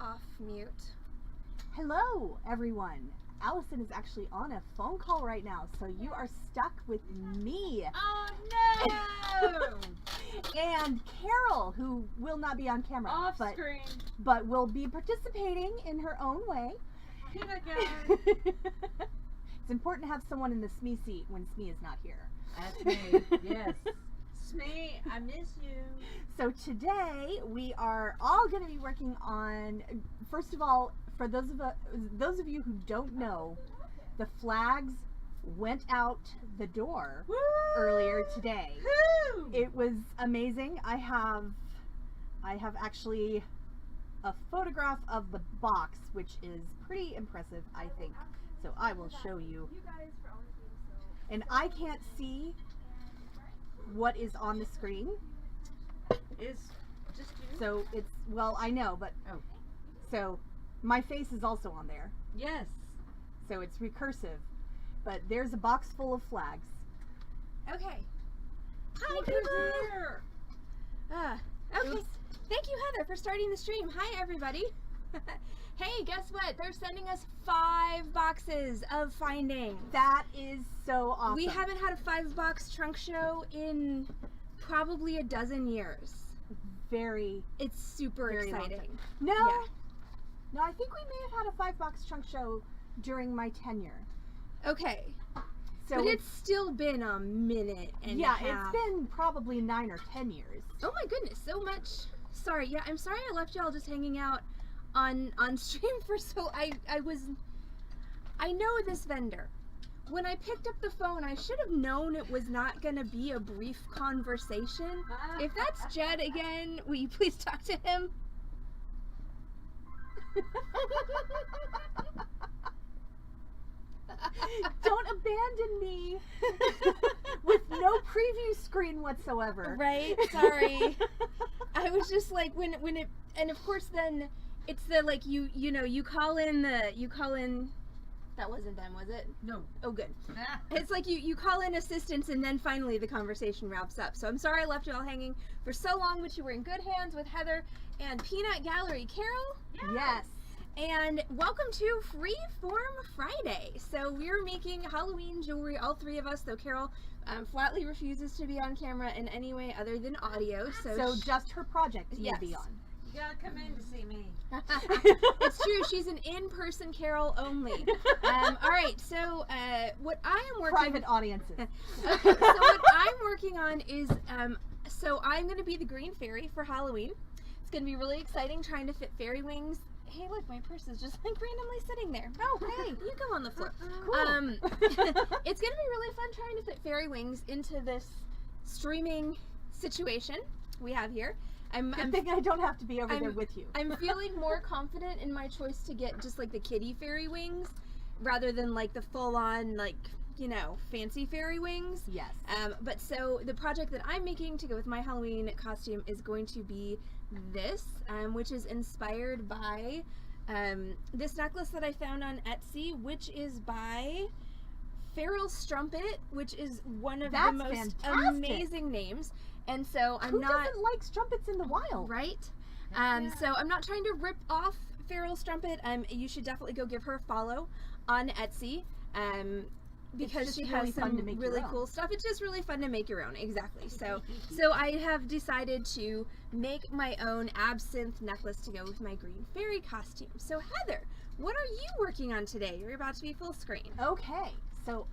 off mute. Hello, everyone. Allison is actually on a phone call right now, so you are stuck with me. Oh no! And Carol, who will not be on camera. Off screen. But will be participating in her own way. Peanut gallery. It's important to have someone in the SME seat when SME is not here. That's me, yes. Smee, I miss you. So today we are all going to be working on, first of all, for those of you who don't know, the flags went out the door Woo! earlier today. Woo! It was amazing. I have actually a photograph of the box, which is pretty impressive, I think. So I will show you. And I can't see what is on the screen. Is just you? So it's, well, I know, but Oh. So my face is also on there. Yes. So it's recursive. But there's a box full of flags. Okay. Hi, Look people. who's here. Okay. Oops. Thank you, Heather, for starting the stream. Hi, everybody. Hey, guess what? They're sending us 5 boxes of findings. That is so awesome. We haven't had a 5-box trunk show in probably a dozen years. very It's super Very long exciting. No. Yeah. No, I think we may have had a 5-box trunk show during my tenure. Okay. So But it's still been a minute and yeah, a half. it's been probably 9 or 10 years. Oh my goodness, so much. Sorry, yeah, I'm sorry I left y'all just hanging out on stream for so I know this vendor. When I picked up the phone, I should have known it was not going to be a brief conversation. If that's Jed again, will you please talk to him? Don't abandon me with no preview screen whatsoever. Right? Sorry. I was just like when it, and of course then it's the like you call in that wasn't them, was it? No. Oh good. It's like you call in assistance and then finally the conversation wraps up. So I'm sorry I left you all hanging for so long, but you were in good hands with Heather and Peanut Gallery. Carol? Yes. And welcome to Freeform Friday. So we're making Halloween jewelry, all 3 of us, though Carol flatly refuses to be on camera in any way other than audio. So just her project will Yes. be on. You gotta come in to see me. It's true. She's an in-person Carol only. All right. So what I am working Private audiences. Okay, so what I'm working on is so I'm going to be the green fairy for Halloween. It's going to be really exciting trying to fit fairy wings. Hey, look, my purse is just like randomly sitting there. Oh, hey, you go on the floor. Cool. It's going to be really fun trying to fit fairy wings into this streaming situation we have here. Good thing I don't have to be over there with you. I'm feeling more confident in my choice to get just like the kitty fairy wings rather than like the full-on like, you know, fancy fairy wings. Yes. But so the project that I'm making to go with my Halloween costume is going to be this, which is inspired by this necklace that I found on Etsy, which is by Feral Strumpet, which is one of the most fantastic. amazing names. And so I'm Who not doesn't like strumpets in the wild? right. Yeah. So I'm not trying to rip off Feral Strumpet. You should definitely go give her a follow on Etsy. Because just she really has fun some to make really your own. cool stuff. It's just really fun to make your own, exactly. So I have decided to make my own absinthe necklace to go with my green fairy costume. So Heather, what are you working on today? You're about to be full screen. Okay. So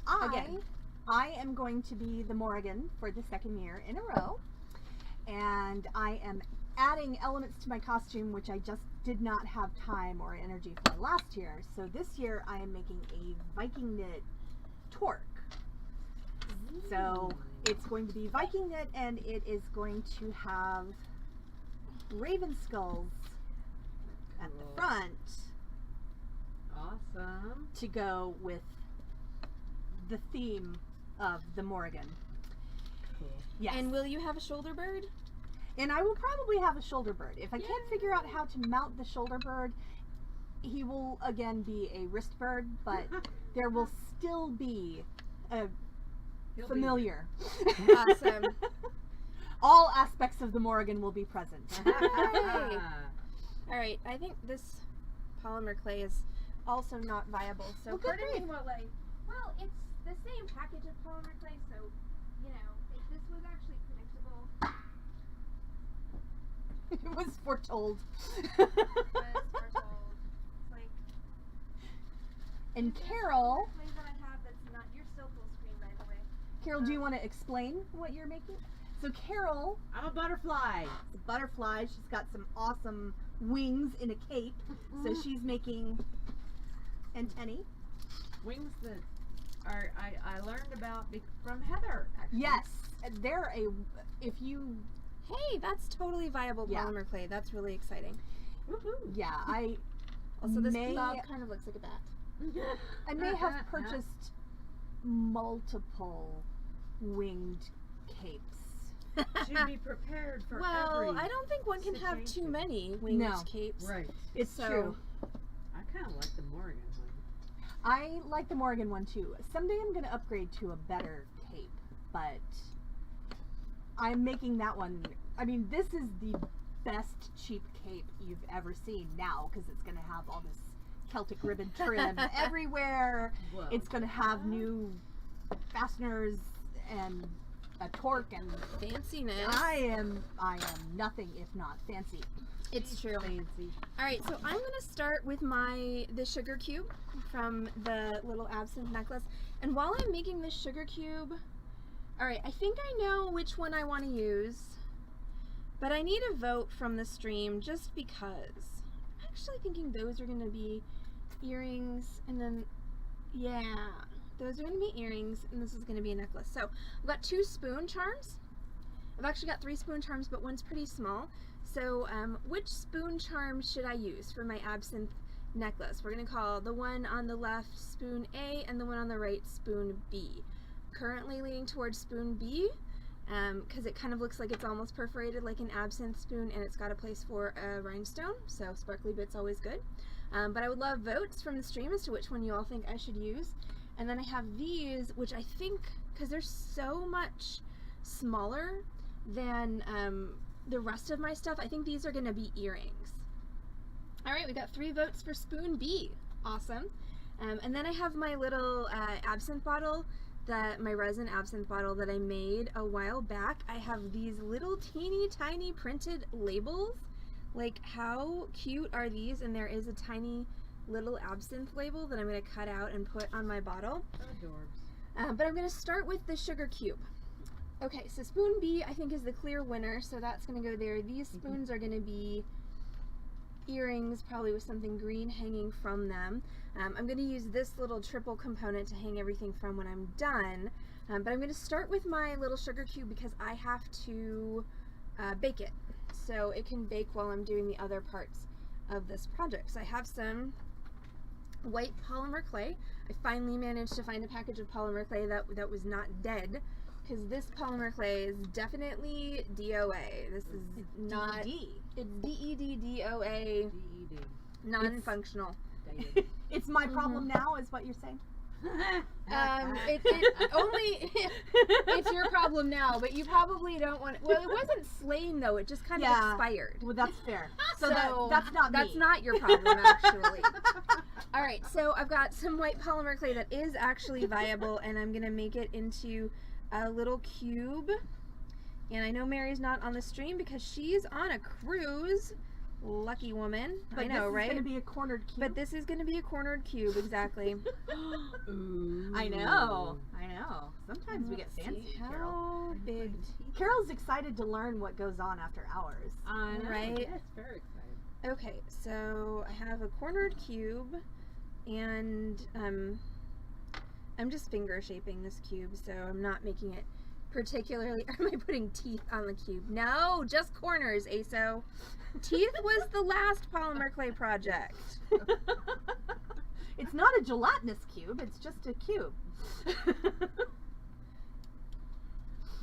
I am going to be the Morrigan for the 2nd year in a row. And I am adding elements to my costume which I just did not have time or energy for last year. So this year I am making a Viking knit torque. So it's going to be Viking knit and it is going to have raven skulls at the Cool. front Awesome. to go with the theme of the Morrigan. Cool. Yes. And will you have a shoulder bird? And I will probably have a shoulder bird. If I can't figure out how to mount the shoulder bird, he will again be a wrist bird, but there will still be a He'll be familiar. Awesome. All aspects of the Morrigan will be present. Yay. Alright, I think this polymer clay is also not viable. So Well, good pardon me grief. while well, it's the same package of polymer clay, so, you know, if this was actually predictable, It was foretold. it was foretold. It's like, And this is Carol, the clay that I have that's not, you're still full screen, by the way. Carol, do you want to explain what you're making? So Carol I'm a butterfly. is a butterfly. She's got some awesome wings in a cape. So she's making antennae. Wings that are I learned about from Heather. Actually. Yes, they're if you Hey, that's totally viable Yeah. polymer clay. That's really exciting. Woohoo. yeah, I Also, this May- blob kind of looks like a bat. may have purchased multiple winged capes. Should be prepared for Well, every. I don't think one can have too situation. many winged No. capes. Right. It's So- true. I kind of like the Morgan one. I like the Morgan one too. Someday I'm going to upgrade to a better cape, but I'm making that one. I mean, this is the best cheap cape you've ever seen now because it's going to have all this Celtic ribbon trim everywhere. Whoa. It's going to have new fasteners and a torque, and Fanciness. I am nothing if not fancy. It's true. Fancy. All right, so I'm gonna start with the sugar cube from the little absinthe necklace. And while I'm making this sugar cube, all right, I think I know which one I want to use, but I need a vote from the stream just because. I'm actually thinking those are gonna be earrings, and then yeah, those are gonna be earrings, and this is gonna be a necklace. So I've got 2 spoon charms. I've actually got 3 spoon charms, but one's pretty small. So which spoon charm should I use for my absinthe necklace? We're going to call the one on the left spoon A and the one on the right spoon B. Currently leaning towards spoon B because it kind of looks like it's almost perforated like an absinthe spoon, and it's got a place for a rhinestone, so sparkly bit's always good. But I would love votes from the stream as to which one you all think I should use. And then I have these, which I think, because they're so much smaller than the rest of my stuff, I think these are going to be earrings. All right, we got 3 votes for spoon B. Awesome. And then I have my little absinthe bottle, my resin absinthe bottle that I made a while back. I have these little teeny tiny printed labels. Like, how cute are these? And there is a tiny little absinthe label that I'm going to cut out and put on my bottle. Adorbs. But I'm going to start with the sugar cube. Okay, so spoon B I think is the clear winner, so that's going to go there. These spoons are going to be earrings, probably with something green hanging from them. I'm going to use this little triple component to hang everything from when I'm done. But I'm going to start with my little sugar cube because I have to bake it. So it can bake while I'm doing the other parts of this project. So I have some white polymer clay. I finally managed to find a package of polymer clay that was not dead. Because this polymer clay is definitely DOA. This is not. DED. It's DEDDOA, DED. non-functional. It's my problem now, is what you're saying? It only it's your problem now, but you probably don't want. Well, it wasn't slain though; it just kind of expired. Well, that's fair. So, So that's not me. That's not your problem, actually. All right, so I've got some white polymer clay that is actually viable, and I'm gonna make it into a little cube. And I know Mary's not on the stream because she's on a cruise. Lucky woman. But I know, this right? is going to be a cornered cube. But this is going to be a cornered cube, exactly. Ooh. I know. Sometimes we get Let's fancy, see, Carol. how big? Carol's excited to learn what goes on after hours. I know. Right? Yes, very excited. Okay, so I have a cornered cube, and I'm just finger shaping this cube, so I'm not making it particularly. Am I putting teeth on the cube? No, just corners, ASO. Teeth was the last polymer clay project. It's not a gelatinous cube, it's just a cube.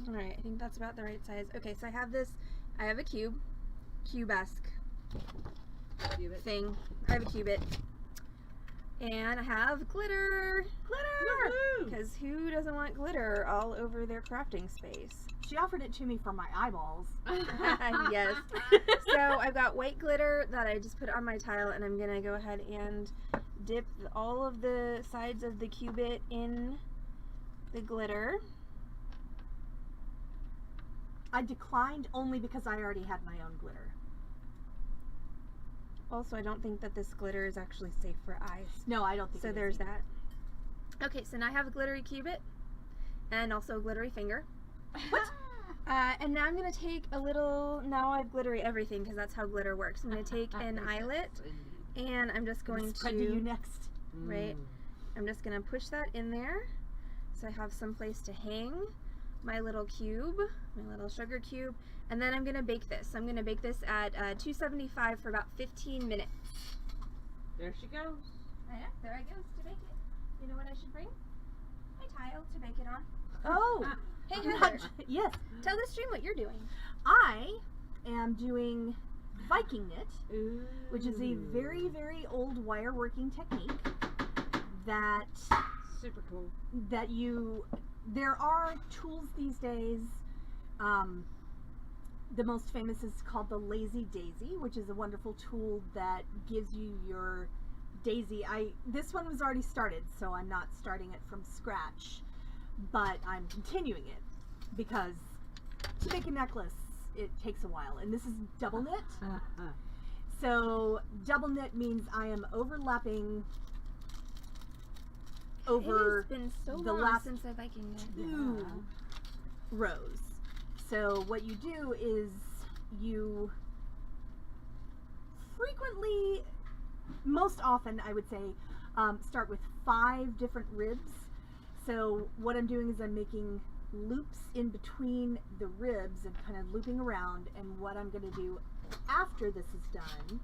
Alright, I think that's about the right size. Okay, so I have a cube-esque Cubit. thing. I have a cubit. And I have glitter! Glitter! Woohoo! Because who doesn't want glitter all over their crafting space? She offered it to me for my eyeballs. Yes. So I've got white glitter that I just put on my tile, and I'm going to go ahead and dip all of the sides of the cubit in the glitter. I declined only because I already had my own glitter. Also, I don't think that this glitter is actually safe for eyes. No, I don't think So it is there's either. that. Okay, so now I have a glittery cubit and also a glittery finger. What? And now I'm going to take a little, now I have glittery everything because that's how glitter works. I'm going to take an eyelet and I'm just going Spread to you to, next. right, I'm just going to push that in there so I have some place to hang my little cube, my little sugar cube, and then I'm going to bake this. I'm going to bake this at 275 for about 15 minutes. There she goes. There I goes to bake it. You know what I should bring? My tile to bake it on. Oh! Hey not- Heather, yes. tell the stream what you're doing. I am doing Viking knit, Ooh. which is a very, very old wire working technique that Super cool. there are tools these days. The most famous is called the Lazy Daisy, which is a wonderful tool that gives you your daisy. This one was already started, so I'm not starting it from scratch, but I'm continuing it because to make a necklace it takes a while, and this is double knit. So double knit means I am overlapping over It has been so the long last since I Viking knit. 2 rows. So what you do is you frequently, most often I would say, start with 5 different ribs. So what I'm doing is I'm making loops in between the ribs and kind of looping around, and what I'm going to do after this is done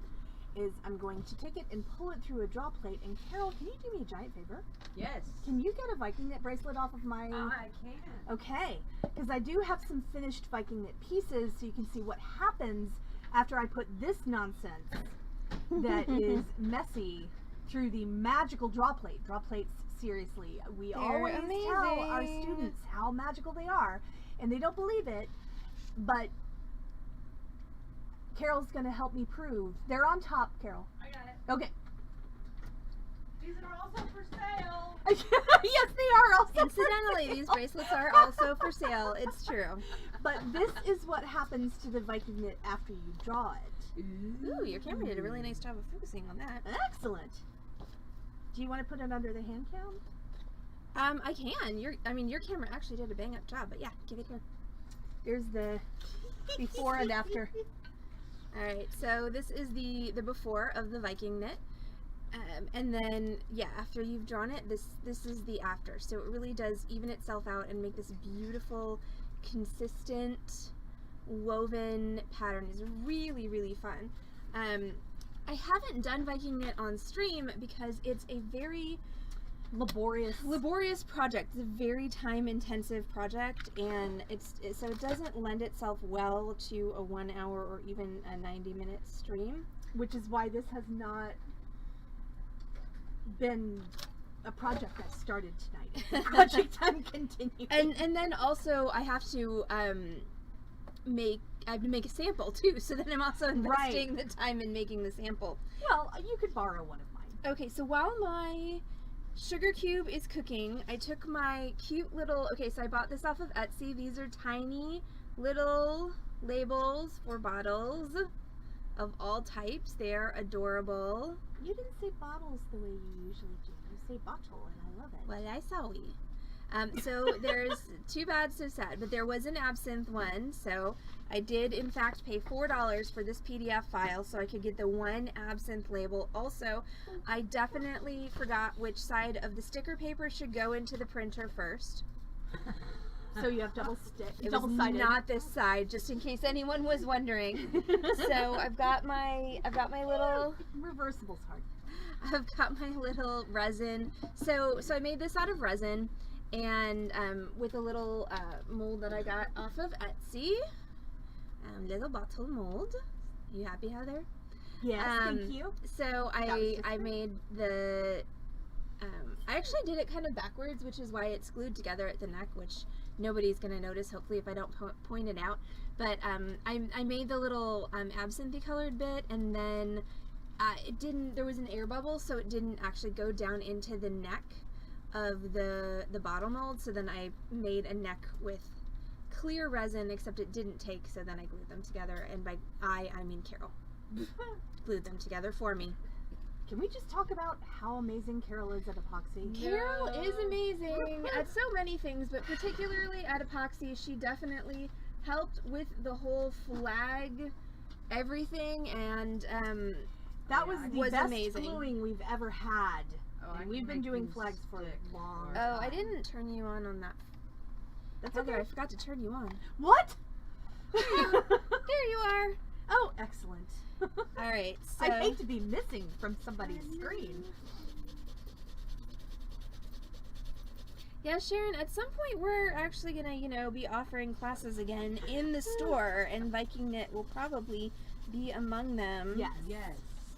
is I'm going to take it and pull it through a draw plate. And Carol, can you do me a giant favor? Yes. Can you get a Viking knit bracelet off of my... I can. Okay, because I do have some finished Viking knit pieces, so you can see what happens after I put this nonsense that is messy through the magical draw plate. Draw plates, seriously, we They're always tell our amazing. students how magical they are, and they don't believe it, but Carol's going to help me prove. They're on top, Carol. I got it. Okay. These are also for sale. Yes, they are also. Incidentally, these bracelets are also for sale. It's true. But this is what happens to the Viking knit after you draw it. Ooh, your camera did a really nice job of focusing on that. Excellent. Do you want to put it under the hand cam? I can. Your camera actually did a bang up job, but yeah, give it here. There's the before and after. All right, so this is the before of the Viking knit, and then yeah, after you've drawn it, this is the after. So it really does even itself out and make this beautiful, consistent, woven pattern. It's really, really fun. I haven't done Viking knit on stream because it's a very laborious project. It's a very time-intensive project, and so it doesn't lend itself well to a 1 hour or even a 90-minute stream. Which is why this has not been a project I started tonight. It's a project I'm continuing. And then also I have to make a sample too. So then I'm also investing the time in making the sample. Well, you could borrow one of mine. Okay, so while my sugar cube is cooking, I took my cute little, so I bought this off of Etsy. These are tiny little labels for bottles of all types. They're adorable. You didn't say bottles the way you usually do. You say bottle, and I love it. Well, I saw we. So there's Too Bad So Sad, but there was an absinthe one, so I did in fact pay $4 for this PDF file so I could get the one absinthe label. Also, I definitely forgot which side of the sticker paper should go into the printer first. So you have It was double-sided. not this side, just in case anyone was wondering. So I've got my little Reversible's hard. I've got my little resin. So I made this out of resin, and with a little mold that I got off of Etsy. Little bottle mold. You happy, Heather? Yes, thank you. So I made the I actually did it kind of backwards, which is why it's glued together at the neck, which nobody's gonna notice, hopefully, if I don't point it out. But I made the little absinthe colored bit, and then there was an air bubble, so it didn't actually go down into the neck of the bottle mold. So then I made a neck with clear resin, except it didn't take, so then I glued them together, and by I mean Carol glued them together for me. Can we just talk about how amazing Carol is at epoxy? Carol is amazing at so many things, but particularly at epoxy. She definitely helped with the whole flag everything, and that was the best amazing. gluing we've ever had. Oh, and we've been doing flags for long. Oh, I didn't turn you on that. That's Heather, okay. I forgot to turn you on. What? There you are. Oh, excellent. All right. So I hate to be missing from somebody's screen. yeah, Sharon, at some point we're actually gonna, be offering classes again in the store, and Viking Knit will probably be among them. Yes. Yes,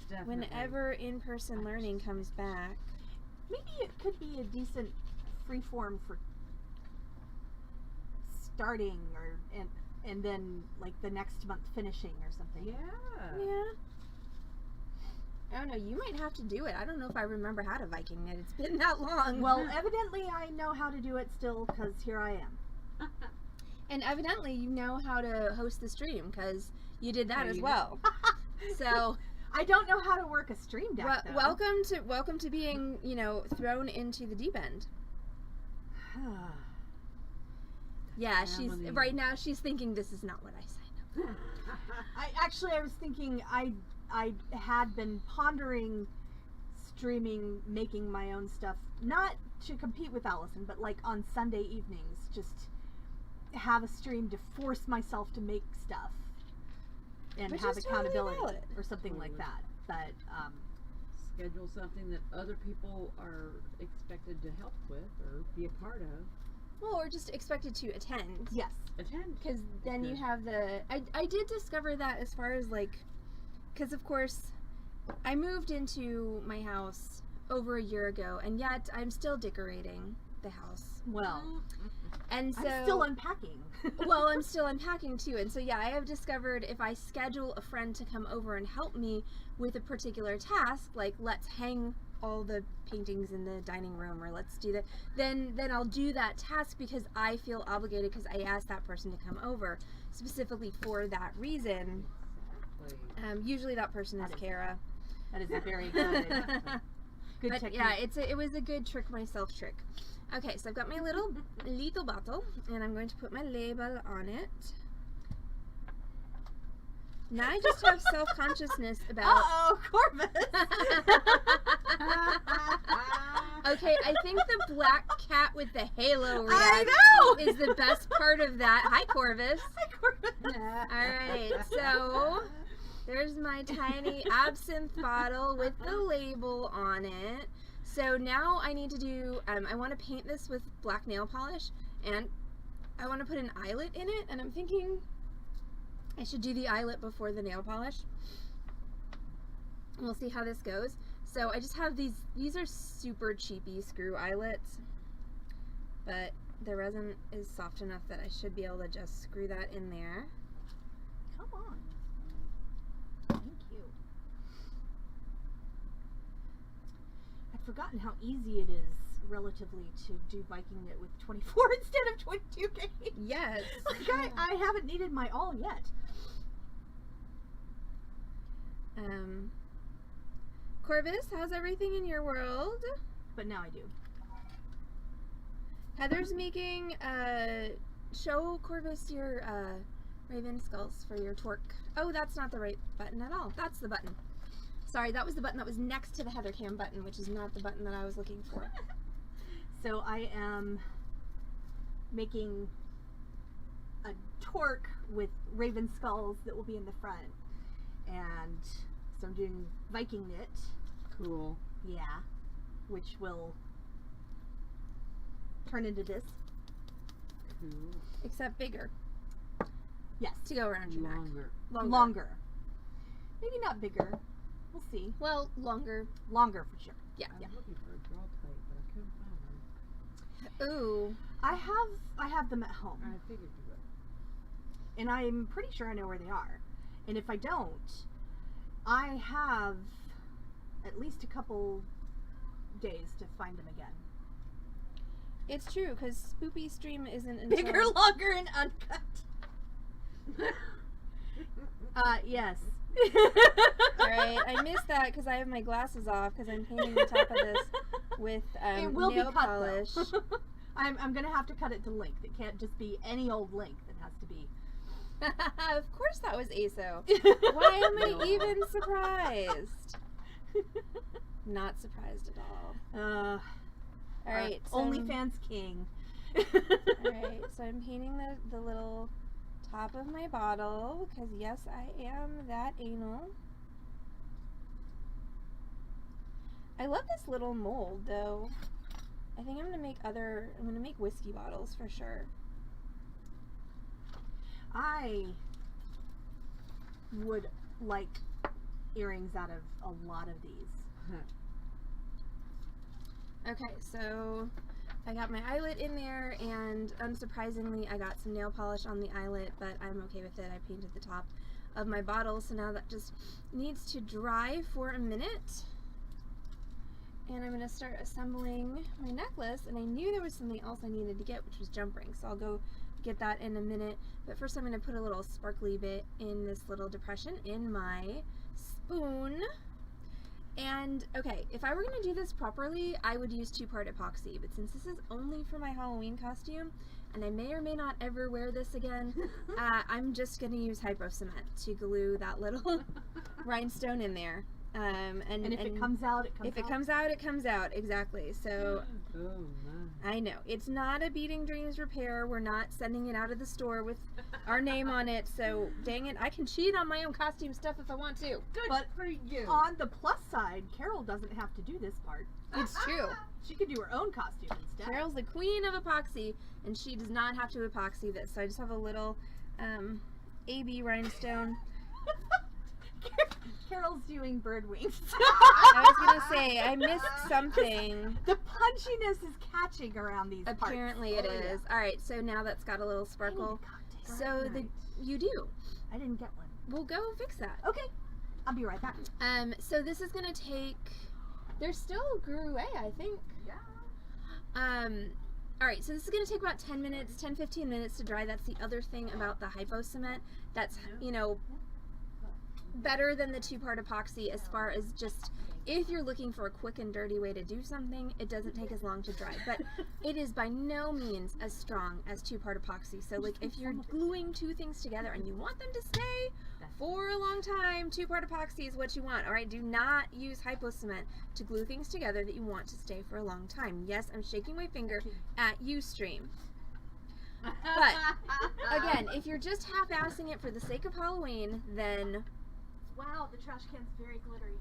definitely. Whenever in-person learning comes back. Maybe it could be a decent freeform for starting, and then like the next month finishing or something. Yeah. Yeah. I don't know. You might have to do it. I don't know if I remember how to Viking Knit. It's been that long. Well, evidently I know how to do it still, because here I am. And evidently you know how to host the stream, because you did that There as you well. So I don't know how to work a stream deck, though. welcome to being, thrown into the deep end. Yeah, right now she's thinking this is not what I signed up for. I was thinking I had been pondering streaming, making my own stuff, not to compete with Allison, but like on Sunday evenings, just have a stream to force myself to make stuff and Which have is totally accountability valid. or something like that. But Schedule something that other people are expected to help with or be a part of. Well, or just expected to attend. yes, Attend. Because then you Good. have I did discover that as far as because of course I moved into my house over a year ago, and yet I'm still decorating the house. well, And so I'm still unpacking. well, I'm still unpacking too, and so yeah, I have discovered if I schedule a friend to come over and help me with a particular task, like let's hang all the paintings in the dining room, or let's do that, then I'll do that task because I feel obligated, because I asked that person to come over specifically for that reason. Exactly. Usually that person is That is- Kara. That is a very good But technique. yeah, it was a good trick myself trick. Okay, so I've got my little bottle, and I'm going to put my label on it. Now I just have self-consciousness about... Uh-oh, Corvus! Okay, I think the black cat with the halo I red know! is the best part of that. Hi, Corvus. Hi, Corvus! Alright, so there's my tiny absinthe bottle with the label on it. So now I need to do, I want to paint this with black nail polish, and I want to put an eyelet in it, and I'm thinking I should do the eyelet before the nail polish. We'll see how this goes. So I just have these are super cheapy screw eyelets, but the resin is soft enough that I should be able to just screw that in there. Come on. Thank you. I've forgotten how easy it is relatively to do Viking Knit with 24 instead of 22 gauge. Yes. Like I haven't needed my all yet. Corvus, how's everything in your world? But now I do. Heather's making, show Corvus your, raven skulls for your twerk. Oh, that's not the right button at all. That's the button. Sorry, that was the button that was next to the Heather Cam button, which is not the button that I was looking for. So I am making a torque with raven skulls that will be in the front. And so I'm doing Viking Knit. Cool. Yeah. Which will turn into this. Cool. Except bigger, Yes. to go around your neck. Longer. Longer. Maybe not bigger. We'll see. Well, longer. Longer for sure. Yeah. I'm looking for a draw plate, but I couldn't find one. Ooh. I have them at home. I figured you would. And I'm pretty sure I know where they are. And if I don't, I have at least a couple days to find them again. It's true, because Spoopy Stream isn't until... Bigger, longer, and uncut. Yes. Alright, I missed that because I have my glasses off because I'm painting the top of this with It will nail be cut, polish. though. I'm going to have to cut it to length. It can't just be any old length. It has to be... Of course that was ASO. Why am I even surprised? Not surprised at all. Alright, so OnlyFans king. Alright, so I'm painting the little top of my bottle, because yes, I am that anal. I love this little mold, though. I think I'm gonna make whiskey bottles for sure. I would like earrings out of a lot of these. Okay, so I got my eyelet in there, and unsurprisingly I got some nail polish on the eyelet, but I'm okay with it. I painted the top of my bottle, so now that just needs to dry for a minute. And I'm going to start assembling my necklace, and I knew there was something else I needed to get, which was jump rings, so I'll go get that in a minute. But first I'm going to put a little sparkly bit in this little depression in my spoon. And, okay, if I were going to do this properly, I would use 2-part epoxy, but since this is only for my Halloween costume, and I may or may not ever wear this again, I'm just going to use hypo cement to glue that little rhinestone in there. And if it comes out, it comes out. If it comes out, it comes out, exactly. So, Oh, my. I know, it's not a Beading Dreams repair. We're not sending it out of the store with our name on it, so dang it, I can cheat on my own costume stuff if I want to. Good But for you. on the plus side, Carol doesn't have to do this part. It's true. She could do her own costume instead. Carol's the queen of epoxy, and she does not have to epoxy this. So I just have a little AB rhinestone. Carol's doing bird wings. I was gonna say I missed something. The punchiness is catching around these Apparently parts. it is. All right, so now that's got a little sparkle. So you do. I didn't get one. We'll go fix that. Okay, I'll be right back. So this is gonna take. There's still Gruet, I think. Yeah. All right, so this is gonna take about 10-15 minutes to dry. That's the other thing about the hypo cement. That's, you know, better than the 2-part epoxy as far as just if you're looking for a quick and dirty way to do something, it doesn't take as long to dry, but it is by no means as strong as 2-part epoxy. So like if you're gluing 2 things together and you want them to stay for a long time, 2-part epoxy is what you want. All right, do not use hypo cement to glue things together that you want to stay for a long time. Yes, I'm shaking my finger at you, stream. But again, if you're just half-assing it for the sake of Halloween, then Wow, the trash can's very glittery.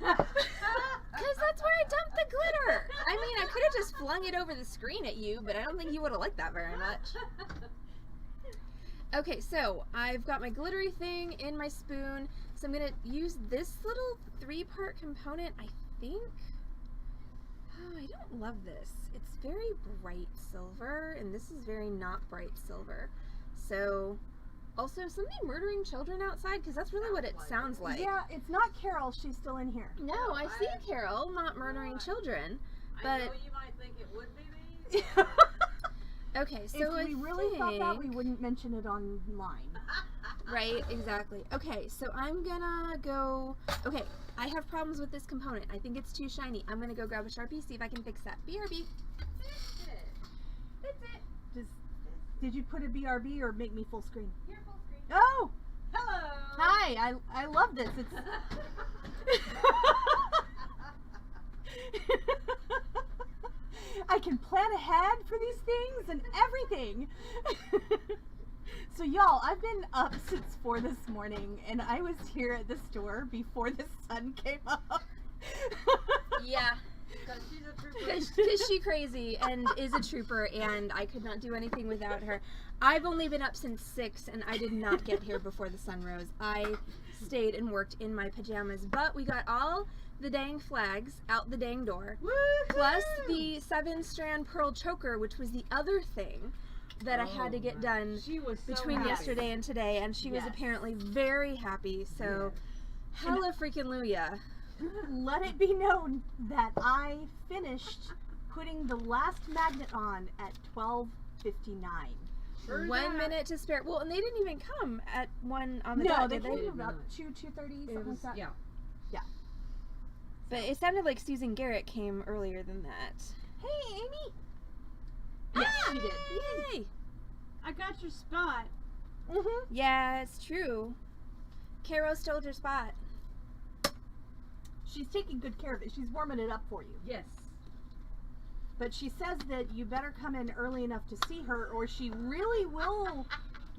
because that's where I dumped the glitter. I mean, I could have just flung it over the screen at you, but I don't think you would have liked that very much. Okay, so I've got my glittery thing in my spoon. So I'm going to use this little 3-part component, I think. Oh, I don't love this. It's very bright silver, and this is very not bright silver. So... Also, somebody murdering children outside? Because that's really what it sounds like. Yeah, it's not Carol. She's still in here. No, I see Carol not murdering children. But I know you might think it would be me. okay, so if we really thought that, we wouldn't mention it online. Right, exactly. Okay, so I'm gonna go... Okay, I have problems with this component. I think it's too shiny. I'm gonna go grab a Sharpie, see if I can fix that. BRB. That's it. Did you put a BRB or make me full screen? You're full screen. Oh! Hello. Hi, I love this. It's I can plan ahead for these things and everything. So y'all, I've been up since 4 this morning, and I was here at the store before the sun came up. Yeah. Because she's a trooper. Because she crazy and is a trooper, and I could not do anything without her. I've only been up since 6, and I did not get here before the sun rose. I stayed and worked in my pajamas. But we got all the dang flags out the dang door. Woo-hoo! Plus the 7-strand pearl choker, which was the other thing that I had to get done She was so between happy. yesterday and today, and she was Yes. apparently very happy. So, hella freaking Luya. Let it be known that I finished putting the last magnet on at 12:59. Sure 1 that. minute to spare. Well, and they didn't even come at 1 on the No, dot, they did came they? about not. 2:30, It something was, like that. yeah. But it sounded like Susan Garrett came earlier than that. Hey, Amy. Yes, she did. Yay! I got your spot. Mm-hmm. Yeah, it's true. Caro stole your spot. She's taking good care of it. She's warming it up for you. Yes. But she says that you better come in early enough to see her, or she really will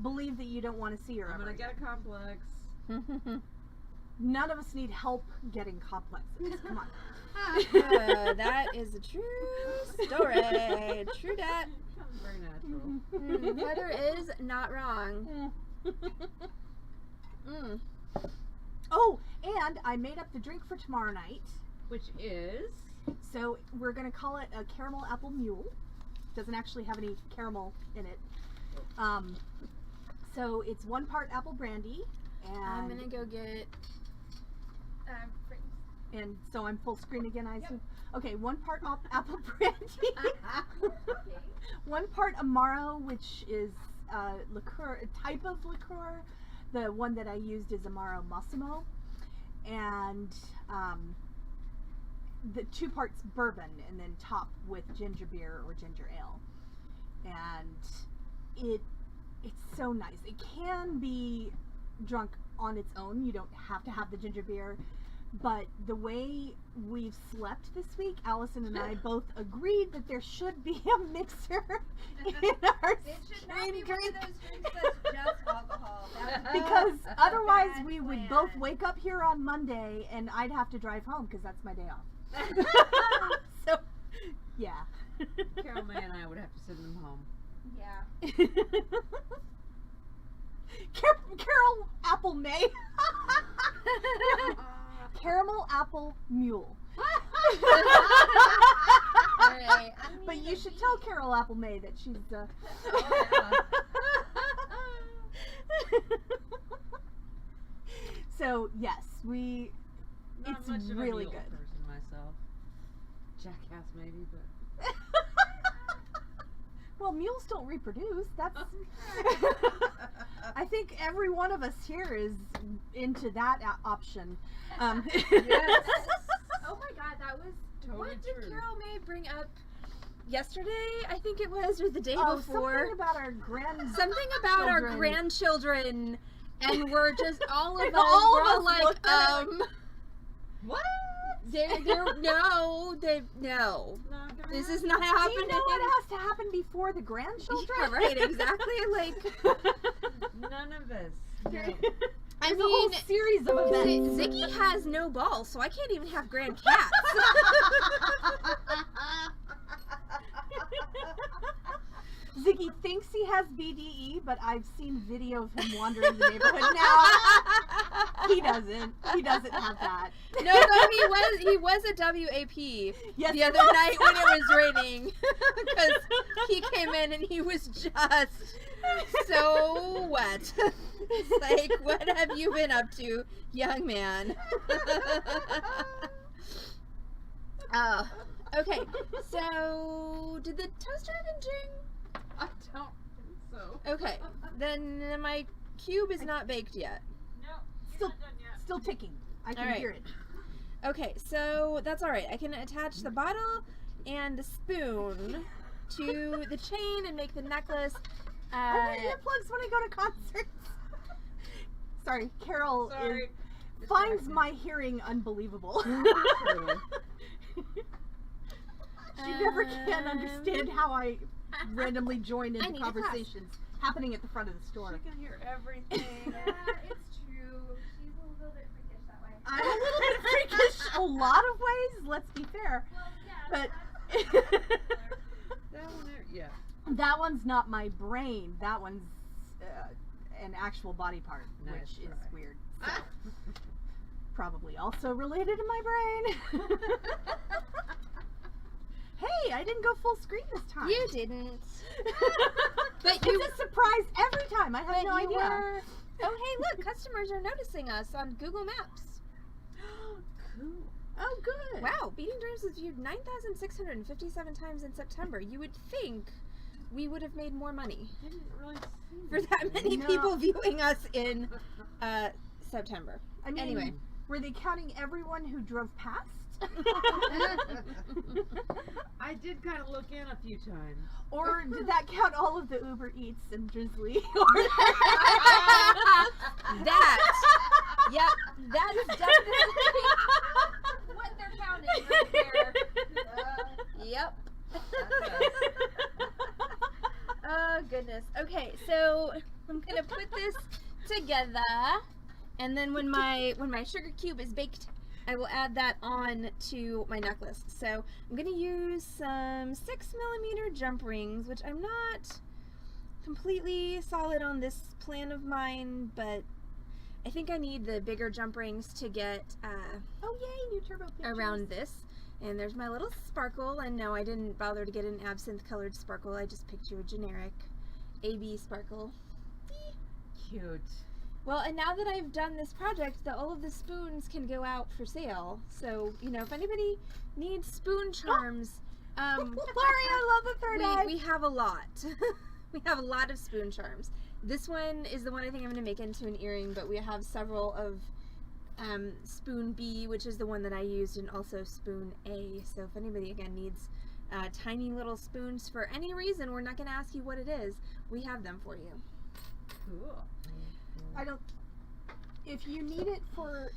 believe that you don't want to see her. I'm ever gonna get a complex. None of us need help getting complexes. Come on. That is a true story. True dat. Sounds very natural. Heather is not wrong. Oh, and I made up the drink for tomorrow night. Which is So we're going to call it a caramel apple mule. Doesn't actually have any caramel in it. So it's 1 part apple brandy. And I'm gonna go get. And so I'm full screen again, I assume. Okay, 1 part apple brandy, 1 part Amaro, which is liqueur, a type of liqueur. The one that I used is Amaro Massimo, and the 2 parts bourbon, and then topped with ginger beer or ginger ale. And it's so nice. It can be drunk on its own. You don't have to have the ginger beer. But the way we've slept this week, Allison and I both agreed that there should be a mixer in our It should not screen be one drink. of those drinks that's just alcohol. Because otherwise bad we would plan. both wake up here on Monday and I'd have to drive home because that's my day off. So, yeah. Carol May and I would have to send them home. Yeah. Carol Apple May. Caramel Apple Mule. Alright. But you should tell Carol Apple May that she's So yes, Not it's much of a really mule good. person myself. Jackass maybe, but Well, mules don't reproduce. That's I think every one of us here is into that option. Yes. Oh my god, that was. Totally What did true. Carol May bring up yesterday? I think it was, or the day Oh, before. something about our grandchildren. Something about our grandchildren, and we're just all of us. All we're of all us like, looked at it what? they're no. Not gonna This is happen. not Do happening. you know what has to happen before the grandchildren? Yeah, right, exactly. Like, None of us. No. I There's a whole mean, series of events. Ziggy has no balls, so I can't even have grand cats. Ziggy thinks he has BDE, but I've seen video of him wandering the neighborhood now. He doesn't. He doesn't have that. No, he was a WAP Yes, the he other was. night when it was raining, because he came in and he was just so wet. It's like, what have you been up to, young man? Oh, okay. So, did the toaster even jing? I don't think so. Okay, then my cube is not baked yet. No, Still, still ticking. I can All right. hear it. Okay, so that's all right. I can attach the bottle and the spoon to the chain and make the necklace. I wear earplugs when I go to concerts. Sorry, Carol Sorry. finds my hearing unbelievable. True. She never can understand how I randomly join I into need a class. conversations happening at the front of the store. She can hear everything. it's true. She's a little bit freakish that way. I'm a little bit freakish a lot of ways, let's be fair. Well, But That one there, yeah. that one's not my brain. That one's an actual body part, Nice which is try. weird. So, probably also related to my brain. Hey, I didn't go full screen this time. You didn't. But It's you a surprise every time. I have no you idea. were. Oh, hey, look, customers are noticing us on Google Maps. Cool. Oh, good. Wow, Beading Dreams was viewed 9,657 times in September. You would think we would have made more money Didn't really see for that many No. people viewing us in September. I mean, Anyway. were they counting everyone who drove past? I did kind of look in a few times. Or did that count all of the Uber Eats and Drizzly? That, yep, that is definitely what they're counting right there. Yep. Oh goodness. Okay, so I'm gonna put this together, and then when my sugar cube is baked, I will add that on to my necklace. So I'm gonna use some 6mm jump rings, which I'm not completely solid on this plan of mine, but I think I need the bigger jump rings to get Oh yay, new turbo pictures. around this. And there's my little sparkle, and no, I didn't bother to get an absinthe colored sparkle. I just picked your generic AB sparkle. Cute. Well, and now that I've done this project, all of the spoons can go out for sale. So, you know, if anybody needs spoon charms, Lori, I love the third eye. we have a lot. We have a lot of spoon charms. This one is the one I think I'm going to make into an earring, but we have several of spoon B, which is the one that I used, and also spoon A. So if anybody, again, needs tiny little spoons for any reason, we're not going to ask you what it is. We have them for you. Cool. I don't. If you need it for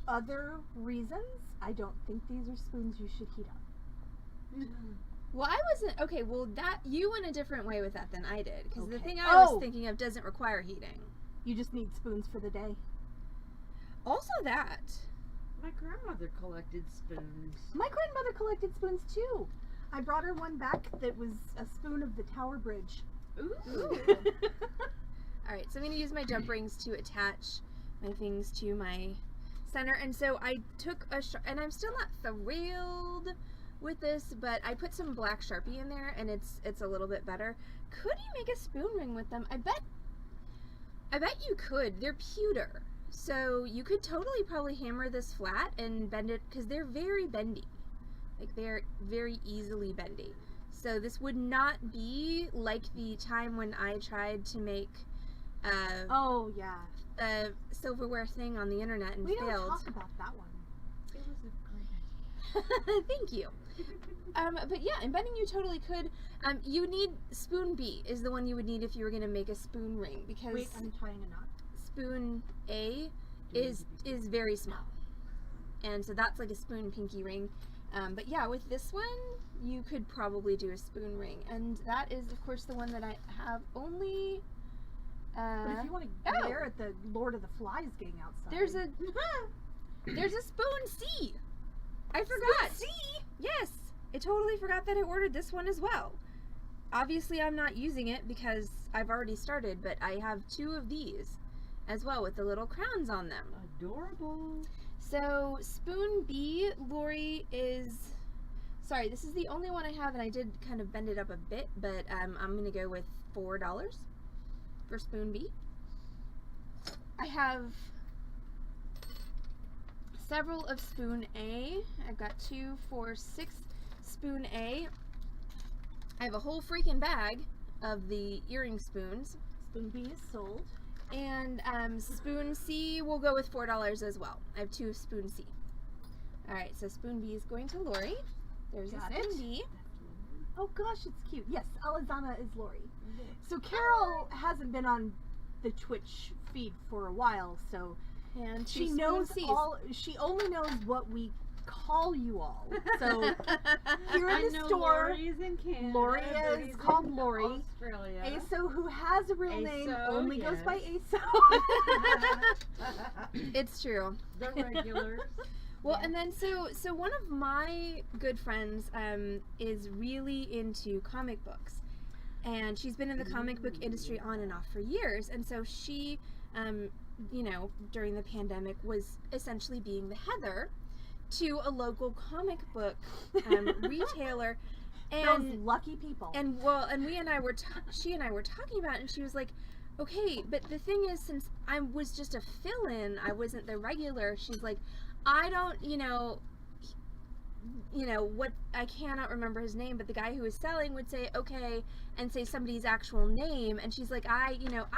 other reasons, I don't think these are spoons you should heat up. Well, I wasn't, okay, well, that, you went a different way with that than I did, because the Okay. thing I was thinking of doesn't require heating. You just need spoons for the day. Also that. My grandmother collected spoons. My grandmother collected spoons too. I brought her one back that was a spoon of the Tower Bridge. Ooh. All right, so I'm going to use my jump rings to attach my things to my center. And so I took and I'm still not thrilled with this, but I put some black Sharpie in there, and it's a little bit better. Could you make a spoon ring with them? I bet you could. They're pewter. So you could totally probably hammer this flat and bend it, because they're very bendy. Like, they're very easily bendy. So this would not be like the time when I tried to make Oh yeah. a silverware thing on the internet and We failed. don't talk about that one. It was a great idea. Thank you. But yeah, and bending you totally could. You need spoon B is the one you would need if you were going to make a spoon ring, because Wait, I'm tying a knot. spoon A is very small, and so that's like a spoon pinky ring. But yeah, with this one you could probably do a spoon ring, and that is of course the one that I have only. But if you want to glare at the Lord of the Flies getting outside. There's a spoon C. I forgot. Spoon C? Yes, I totally forgot that I ordered this one as well. Obviously I'm not using it because I've already started, but I have 2 of these as well with the little crowns on them. Adorable. So spoon B, Lori, is, sorry, this is the only one I have, and I did kind of bend it up a bit, but I'm going to go with $4 for spoon B. I have several of spoon A. I've got 2, 4, 6 spoon A. I have a whole freaking bag of the earring spoons. Spoon B is sold. And spoon C will go with $4 as well. I have 2 of spoon C. Alright, so spoon B is going to Lori. There's Got a spoon it. B. Oh gosh, it's cute. Yes, Alazana is Lori. So Carol hasn't been on the Twitch feed for a while, so And 2 she spoon knows Cs. all. She only knows what we call you all. So here I in the know store, Lori's in Canada. Lori is Brady's called in Lori. Australia. Aso, who has a real name, Aso, only goes yes. by Aso. It's true. The regulars. Well, and then so one of my good friends is really into comic books, and she's been in the comic book industry on and off for years, and so she during the pandemic was essentially being the Heather to a local comic book retailer. And those lucky people. And she and I were talking about it, and she was like, okay, but the thing is, since I was just a fill-in, I wasn't the regular, she's like, I don't, what, I cannot remember his name, but the guy who was selling would say, okay, and say somebody's actual name, and she's like, I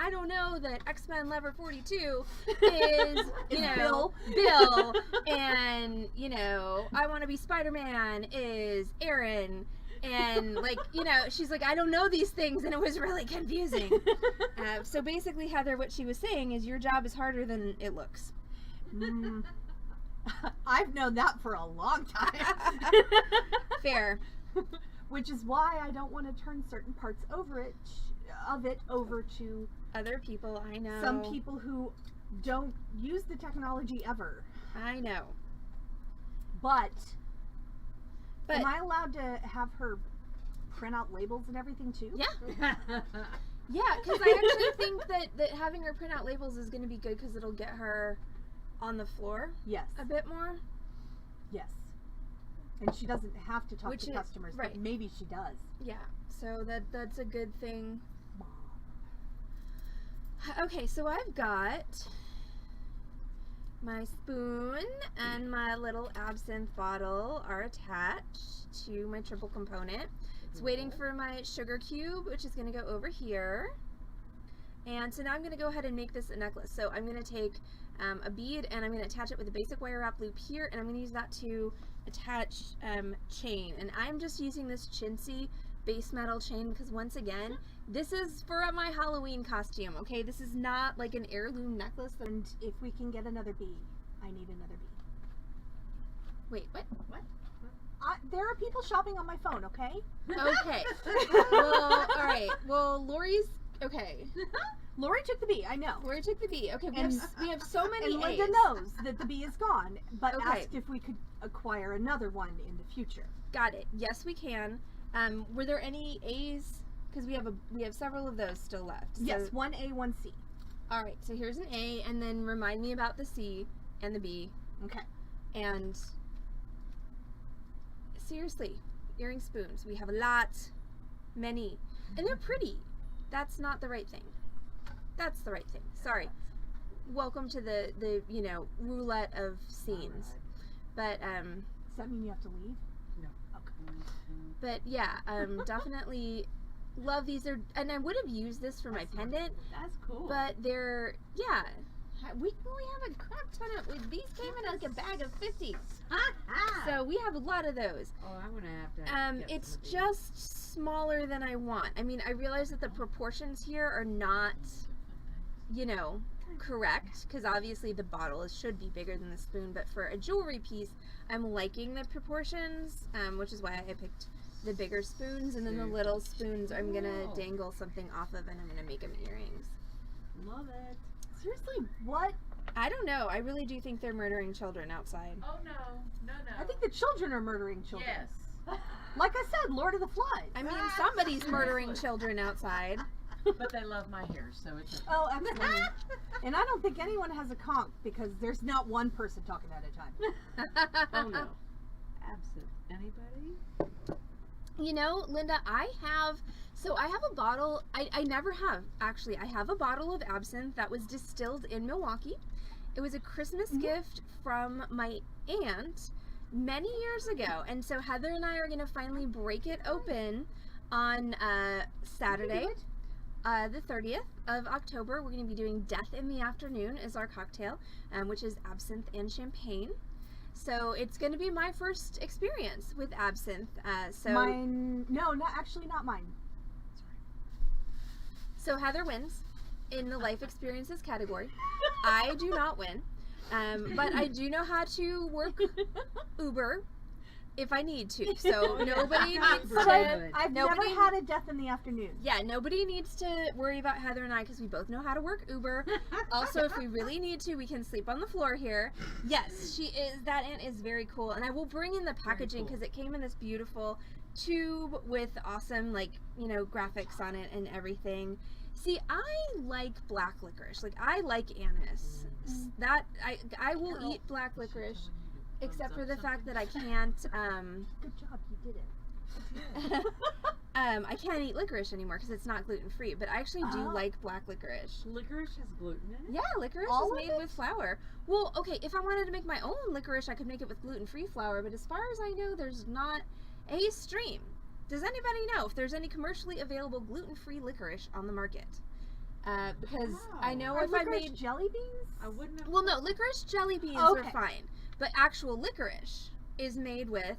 don't know that X-Men Lever 42 is, Bill, and, I Want to Be Spider-Man is Aaron, and, she's like, I don't know these things, and it was really confusing. So basically, Heather, what she was saying is your job is harder than it looks. I've known that for a long time. Fair. Which is why I don't want to turn certain parts over to other people. I know. Some people who don't use the technology ever. I know. But am I allowed to have her print out labels and everything too? Yeah. Yeah, because I actually think that having her print out labels is going to be good because it'll get her on the floor. Yes. A bit more. Yes. And she doesn't have to talk to customers, right. But maybe she does. Yeah. So that's a good thing. Okay, so I've got my spoon and my little absinthe bottle are attached to my triple component. It's waiting for my sugar cube, which is going to go over here. And so now I'm going to go ahead and make this a necklace. So I'm going to take a bead and I'm going to attach it with a basic wire wrap loop here, and I'm going to use that to attach chain. And I'm just using this chintzy base metal chain because, once again, this is for my Halloween costume, okay? This is not like an heirloom necklace. And if we can get another bee, I need another bee. Wait, what? There are people shopping on my phone, okay? Okay. Well, all right. Well, Lori's okay. Lori took the bee, I know. Lori took the bee. Okay, we have so many And Linda A's. knows that the bee is gone, but Okay. asked if we could acquire another one in the future. Got it. Yes, we can. Were there any A's? Because we have several of those still left. So, Yes, 1A, 1C. all right. So here's an A, and then remind me about the C and the B. Okay. And seriously, earring spoons. We have a lot, many, and they're pretty. That's not the right thing. That's the right thing. Sorry. Welcome to the roulette of scenes. But Does that mean you have to leave? No. Okay. But yeah, definitely love these. And I would have used this for my pendant, That's cool. but they're, yeah. We have a crap ton of these. Came in like a bag of 50, so we have a lot of those. Oh, I'm gonna have to. It's just smaller than I want. I mean, I realize that the proportions here are not, correct, because obviously the bottle should be bigger than the spoon. But for a jewelry piece, I'm liking the proportions, which is why I picked the bigger spoons, and then the little spoons I'm gonna dangle something off of, and I'm gonna make them earrings. Love it. Seriously, what? I don't know. I really do think they're murdering children outside. Oh no. I think the children are murdering children. Yes. Like I said, Lord of the Flies. I mean, somebody's murdering children outside. But they love my hair, so it's okay. Oh, absolutely. And I don't think anyone has a conch because there's not one person talking at a time. Oh no. Absent. Anybody? Linda, I have a bottle. I never have, actually. I have a bottle of absinthe that was distilled in Milwaukee. It was a Christmas gift from my aunt many years ago. And so Heather and I are going to finally break it open on Saturday, the 30th of October. We're going to be doing Death in the Afternoon as our cocktail, which is absinthe and champagne. So it's going to be my first experience with absinthe. Mine, no, not mine. So Heather wins in the life experiences category. I do not win, but I do know how to work Uber if I need to. So nobody needs to. I've never had a death in the afternoon. Yeah, nobody needs to worry about Heather and I because we both know how to work Uber. Also, if we really need to, we can sleep on the floor here. Yes, that aunt is very cool, and I will bring in the packaging because it came in this beautiful tube with awesome graphics on it and everything. See, I like black licorice. Like, I like anise. That I will eat black licorice, except for the fact that I can't. Good job, you did it. I can't eat licorice anymore because it's not gluten free. But I actually do like black licorice. Licorice has gluten in it? Yeah, licorice All is of made it? with flour. Well, okay, if I wanted to make my own licorice, I could make it with gluten free flour. But as far as I know, there's not a stream. Does anybody know if there's any commercially available gluten free licorice on the market? Because I know Are if I licorice made jelly beans? I wouldn't have. well, no, licorice jelly beans are Okay. fine, but actual licorice is made with.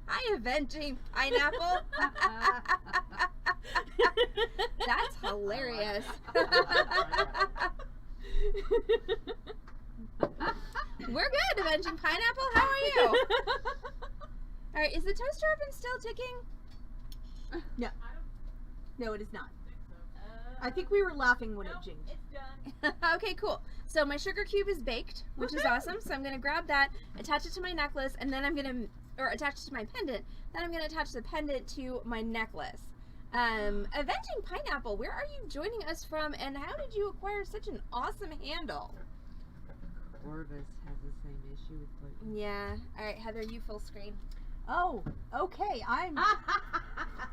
Hi, avenging pineapple. That's hilarious. We're good, avenging pineapple. How are you? All right, is the toaster oven still ticking? No. No, it is not. I think we were laughing when it jinged. Okay, cool. So my sugar cube is baked, which is awesome. So I'm gonna grab that, attach it to my necklace, and then I'm gonna, or attach it to my pendant. Then I'm gonna attach the pendant to my necklace. Avenging Pineapple, where are you joining us from, and how did you acquire such an awesome handle? Orvis has the same issue with gluten. Yeah. All right, Heather, you full screen. Oh, okay. I'm.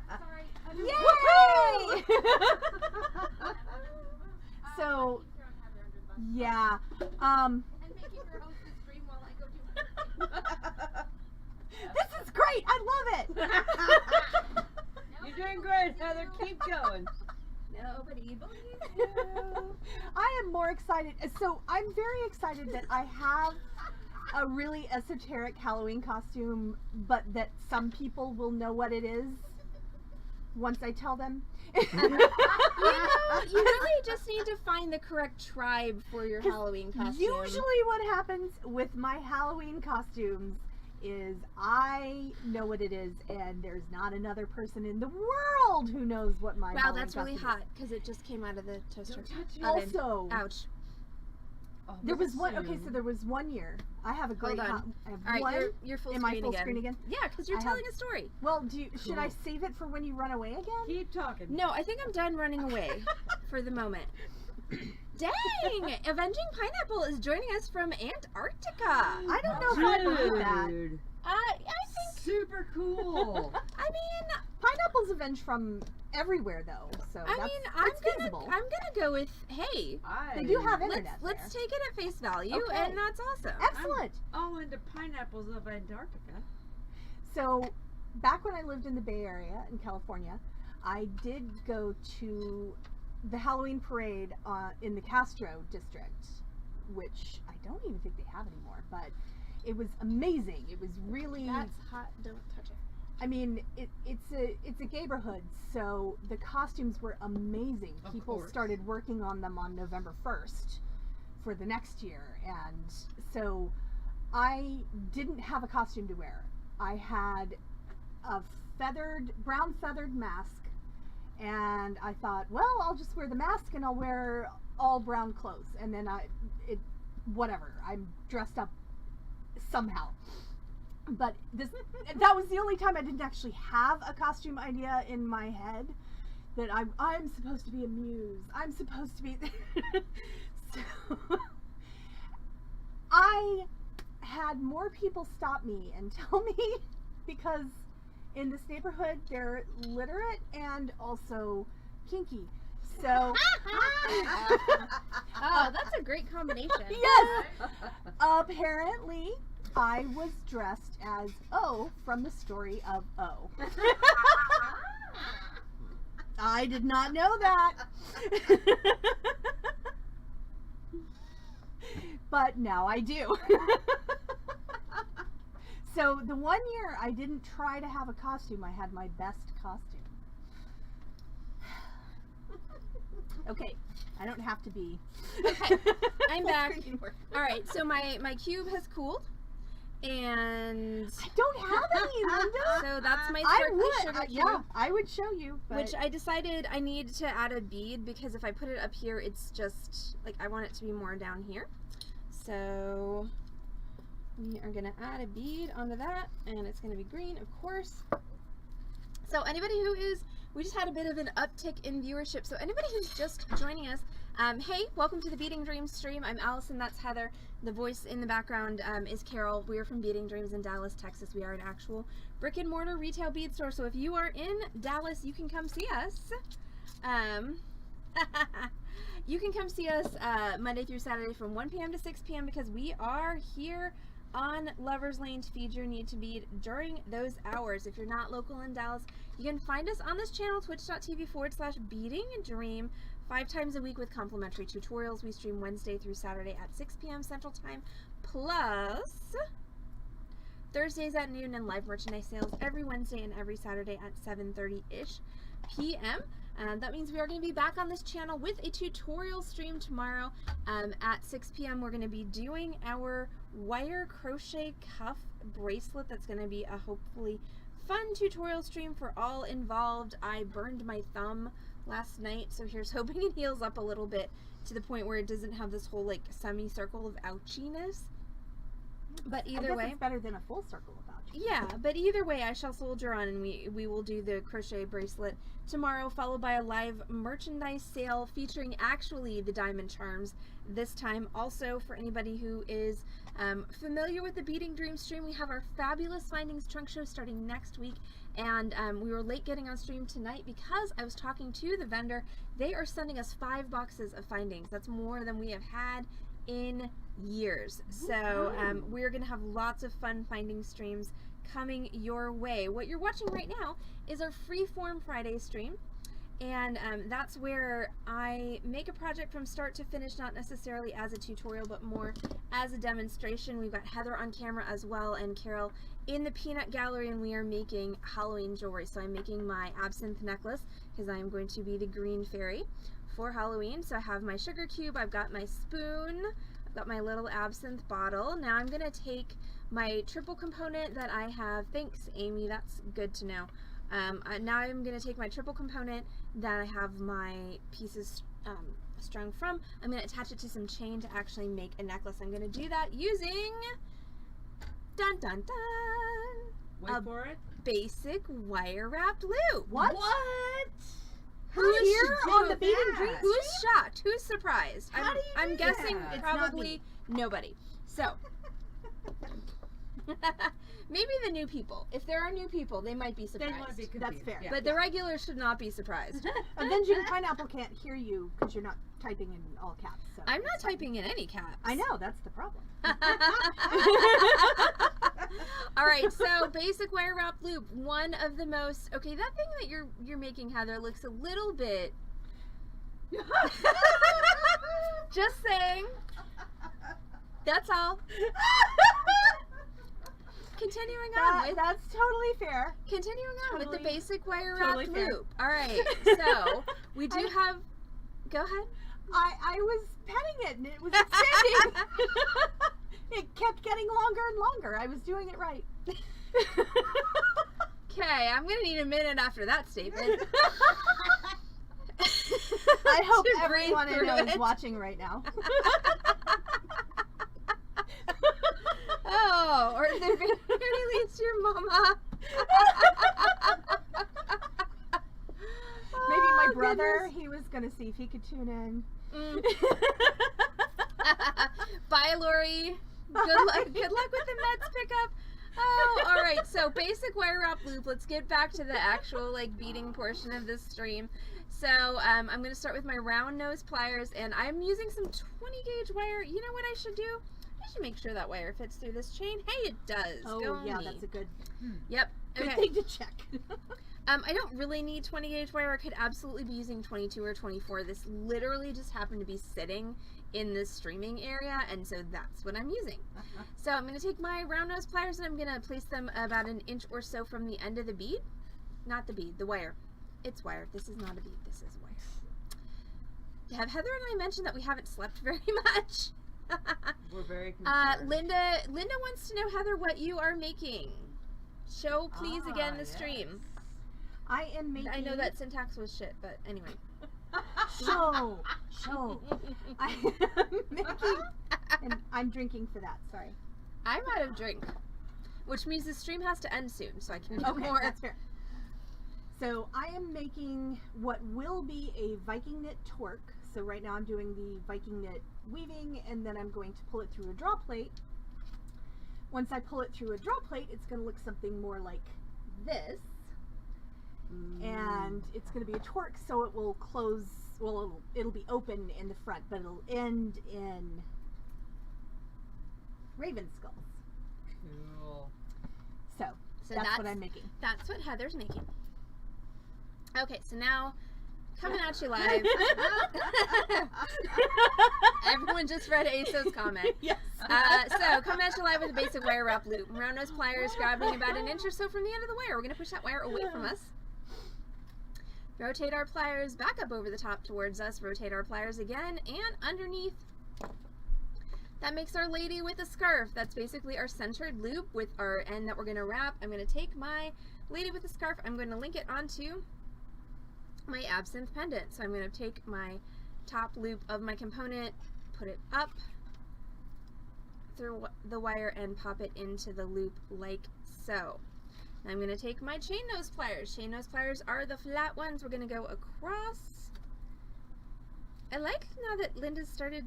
Sorry. Yay! So, yeah. I'm making her host the stream while I go do. This is great. I love it. You're doing great, Heather. Keep going. Nobody believes you. I am more excited. So I'm very excited that I have a really esoteric Halloween costume, but that some people will know what it is once I tell them. You really just need to find the correct tribe for your Halloween costume. Usually what happens with my Halloween costumes is I know what it is, and there's not another person in the world who knows what my Wow, Halloween that's really costume hot because it just came out of the toaster Don't touch it. oven. is. Also, Ouch. Oh, there this was is one. Okay, soon. so there was one year. I have a great. Hold on. I have All right, one. you're full Am screen I full again. screen again? Yeah, because you're I telling a story. Well, should I Cool. save it for when you run away again? Keep talking. No, I think I'm done running away for the moment. Dang! Avenging Pineapple is joining us from Antarctica. I don't know if I believe that. Dude, I think. super cool. I mean, Pineapple's avenged from everywhere, though. So I'm that's feasible. gonna go with hey. They do have internet. Let's there. take it at face value, Okay. and that's awesome. Excellent. All into pineapples of Antarctica. So, back when I lived in the Bay Area in California, I did go to the Halloween parade in the Castro district, which I don't even think they have anymore, but it was amazing. It was really, That's hot. Don't touch it. I mean, it's a neighborhood, so the costumes were amazing. Of People course. started working on them on November 1st for the next year, and so I didn't have a costume to wear. I had a brown feathered mask, and I thought, well, I'll just wear the mask and I'll wear all brown clothes, and then whatever, I'm dressed up somehow. But that was the only time I didn't actually have a costume idea in my head, that I'm supposed to be a muse. I'm supposed to be so I had more people stop me and tell me, because in this neighborhood they're literate and also kinky. So Oh, that's a great combination. yes, apparently I was dressed as O from the story of O. I did not know that. But now I do. So the one year I didn't try to have a costume, I had my best costume. Okay, I don't have to be. Okay, I'm full back. screen work. All right, so my cube has cooled, and I don't have any, Linda. so that's my I sparkly would, sugar cube. yeah, I would show you. But Which I decided I need to add a bead, because if I put it up here, it's just like I want it to be more down here. So we are gonna add a bead onto that, and it's gonna be green, of course. So anybody who is, we just had a bit of an uptick in viewership. So anybody who's just joining us, hey, welcome to the Beading Dreams stream. I'm Allison, that's Heather. The voice in the background is Carol. We are from Beading Dreams in Dallas, Texas. We are an actual brick and mortar retail bead store. So if you are in Dallas, you can come see us. You can come see us Monday through Saturday from 1 p.m. to 6 p.m. because we are here on Lover's Lane to feed your need to bead during those hours. If you're not local in Dallas, you can find us on this channel, twitch.tv/beadingdream, 5 times a week with complimentary tutorials. We stream Wednesday through Saturday at 6 p.m. Central Time, plus Thursdays at noon, and live merchandise sales every Wednesday and every Saturday at 7:30-ish p.m. That means we are going to be back on this channel with a tutorial stream tomorrow at 6 p.m. We're going to be doing our wire crochet cuff bracelet. That's going to be a hopefully fun tutorial stream for all involved. I burned my thumb last night, so here's hoping it heals up a little bit to the point where it doesn't have this whole like semicircle of ouchiness. But either way, it's better than a full circle of ouchiness. Yeah, but either way, I shall soldier on, and we will do the crochet bracelet tomorrow, followed by a live merchandise sale featuring actually the diamond charms this time. Also, for anybody who is familiar with the Beading Dreams stream, we have our fabulous Findings Trunk Show starting next week, and we were late getting on stream tonight because I was talking to the vendor. They are sending us 5 boxes of findings. That's more than we have had in years. So we're gonna have lots of fun finding streams coming your way. What you're watching right now is our Freeform Friday stream, and that's where I make a project from start to finish, not necessarily as a tutorial but more as a demonstration. We've got Heather on camera as well, and Carol in the peanut gallery, and we are making Halloween jewelry. So I'm making my absinthe necklace because I am going to be the green fairy for Halloween. So I have my sugar cube, I've got my spoon, I've got my little absinthe bottle. Now I'm gonna take my triple component that I have, thanks Amy, that's good to know. Now I'm gonna take my triple component that I have my pieces strung from. I'm gonna attach it to some chain to actually make a necklace. I'm gonna do that using, dun dun dun, Wait for it. basic wire wrapped loop. What? Who's here on the Beading Dreams? Who's shocked? Who's surprised? How do you I'm do guessing that? It's not probably nobody. So maybe the new people. If there are new people, they might be They surprised. want to be confused. That's fair. Yeah. But the regulars should not be surprised. Avenging Pineapple can't hear you because you're not typing in all caps. So I'm not it's fine. typing in any caps. I know, that's the problem. All right, so basic wire wrap loop. One of the most, okay, that thing that you're making, Heather, looks a little bit. Just saying. That's all. Continuing on with That's totally fair. continuing on with the Totally- basic wire totally wrap fair. loop. All right, so we do have. Go ahead. I was petting it and it was extending. It kept getting longer and longer. I was doing it right. Okay, I'm gonna need a minute after that statement. I hope To everyone breathe I know through is it. watching right now. Oh, or at the very least, your mama. Maybe my Oh, brother, goodness. he was going to see if he could tune in. Mm. Bye, Lori. Good luck with the Mets pickup. Oh, all right. So basic wire wrap loop. Let's get back to the actual like beading portion of this stream. So I'm going to start with my round nose pliers, and I'm using some 20 gauge wire. You know what I should do? I should make sure that wire fits through this chain. Hey, it does. Oh, Go yeah, me. that's a good Yep. Okay. thing to check. I don't really need 20 gauge wire. I could absolutely be using 22 or 24. This literally just happened to be sitting in this streaming area, and so that's what I'm using. So I'm going to take my round nose pliers and I'm going to place them about an inch or so from the end of the bead. Not the bead, the wire. It's wire. This is not a bead. This is wire. Have Heather and I mentioned that we haven't slept very much? We're very concerned. Linda wants to know, Heather, what you are making. Show, please, again, the stream. I am making... I know that syntax was shit, but anyway. Show. I am making... And I'm drinking for that, sorry. I'm out of drink, which means the stream has to end soon, so I can get Okay, more. that's fair. So I am making what will be a Viking knit torque. So right now I'm doing the Viking knit weaving, and then I'm going to pull it through a draw plate. Once I pull it through a draw plate, it's going to look something more like this. And it's going to be a torque, so it will close, well, it'll be open in the front, but it'll end in raven skulls. Cool. So that's what I'm making. That's what Heather's making. Okay, so now coming at you live. Everyone just read Aso's comment. Yes. So coming at you live with a basic wire wrap loop. Round nose pliers grabbing about an inch or so from the end of the wire. We're going to push that wire away from us. Rotate our pliers back up over the top towards us. Rotate our pliers again and underneath. That makes our lady with a scarf. That's basically our centered loop with our end that we're going to wrap. I'm going to take my lady with the scarf. I'm going to link it onto my absinthe pendant. So I'm going to take my top loop of my component, put it up through the wire and pop it into the loop like so. Now I'm going to take my chain nose pliers. Chain nose pliers are the flat ones. We're going to go across. I like now that Linda's started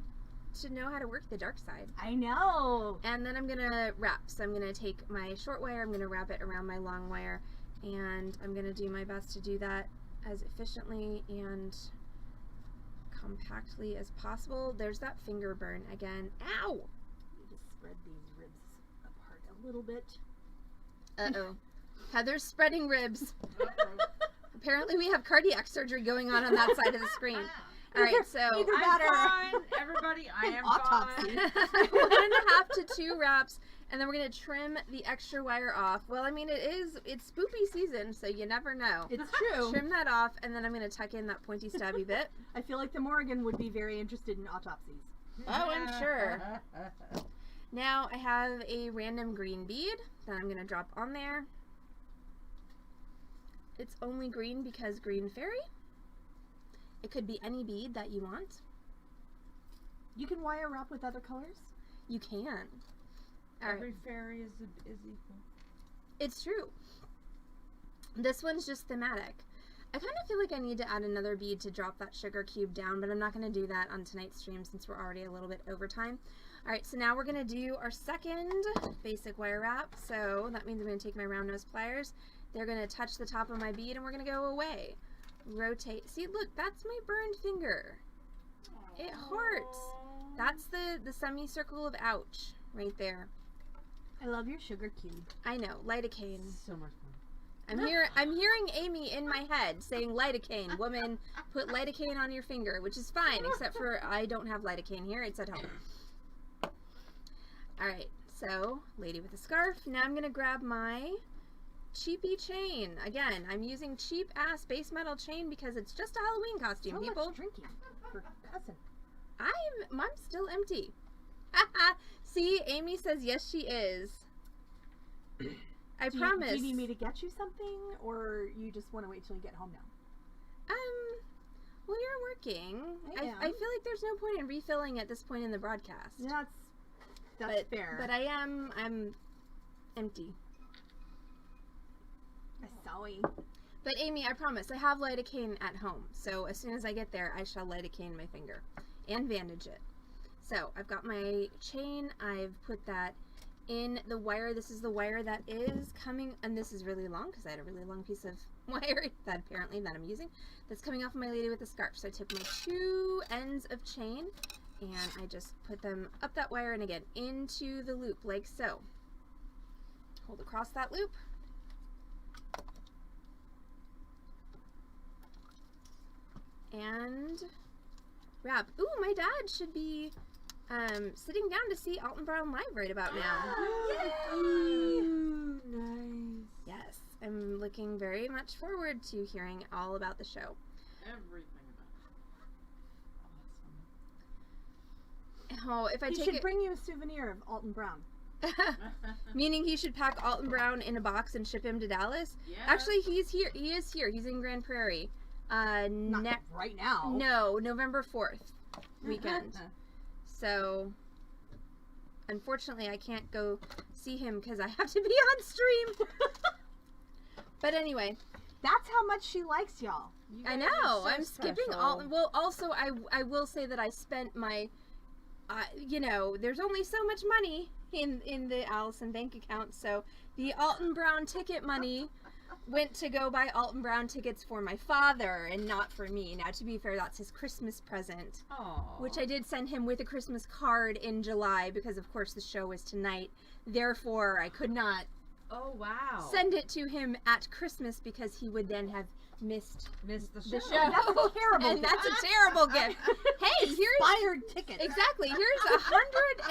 to know how to work the dark side. I know. And then I'm going to wrap. So I'm going to take my short wire, I'm going to wrap it around my long wire, and I'm going to do my best to do that as efficiently and compactly as possible. There's that finger burn again. Ow! You just spread these ribs apart a little bit. Uh-oh. Heather's spreading ribs. Apparently we have cardiac surgery going on that side of the screen. All right, so Either I'm that or fine, everybody. I am autopsy. fine. 1.5 to 2 wraps, and then we're gonna trim the extra wire off. Well, I mean, it's spoopy season, so you never know. It's true. Trim that off, and then I'm gonna tuck in that pointy stabby bit. I feel like the Morrigan would be very interested in autopsies. Oh, I'm sure. Now I have a random green bead that I'm gonna drop on there. It's only green because green fairy. It could be any bead that you want. You can wire wrap with other colors? You can. Every fairy is equal. It's true. This one's just thematic. I kind of feel like I need to add another bead to drop that sugar cube down, but I'm not going to do that on tonight's stream since we're already a little bit over time. Alright, so now we're going to do our second basic wire wrap. So that means I'm going to take my round nose pliers. They're going to touch the top of my bead and we're going to go away. Rotate. See, look, that's my burned finger. It hurts. That's the semicircle of ouch right there. I love your sugar cube. I know, lidocaine. So much fun. I'm hearing Amy in my head saying lidocaine. Woman, put lidocaine on your finger, which is fine, except for I don't have lidocaine here. It's at home. Alright, so lady with a scarf. Now I'm going to grab my cheapy chain. Again, I'm using cheap ass base metal chain because it's just a Halloween costume, So people. much drinking for cousin. I'm still empty. See, Amy says yes she is. I promise. Do you need me to get you something, or you just want to wait till you get home now? Well, you're working. I I feel like there's no point in refilling at this point in the broadcast. That's fair. But I'm empty. Sorry. But Amy, I promise, I have lidocaine at home. So as soon as I get there, I shall lidocaine my finger and bandage it. So I've got my chain. I've put that in the wire. This is the wire that is coming, and this is really long because I had a really long piece of wire that I'm using that's coming off of my lady with the scarf. So I took my 2 ends of chain and I just put them up that wire and again into the loop like so. Hold across that loop. And wrap. Ooh, my dad should be sitting down to see Alton Brown live right about now. Ooh, nice. Yes, I'm looking very much forward to hearing all about the show. Everything about it. Awesome. Oh, if I He take should it, bring you a souvenir of Alton Brown. meaning he should pack Alton Brown in a box and ship him to Dallas. Yeah. Actually, he's here. He is here. He's in Grand Prairie. Not right now. No, November 4th weekend. So, unfortunately, I can't go see him because I have to be on stream. But anyway, That's how much she likes y'all. You I guys are know. so I'm skipping special. all. Well, also, I will say that I spent my, you know, there's only so much money in the Allison bank account, so the Alton Brown ticket money went to go buy Alton Brown tickets for my father and not for me. Now, to be fair, that's his Christmas present, Aw. which I did send him with a Christmas card in July because, of course, the show was tonight. Therefore, I could not Oh wow. send it to him at Christmas because he would then have missed Missed the the show. show. That's a terrible And gift. that's a terrible gift. Hey, here's Expired tickets. exactly. Here's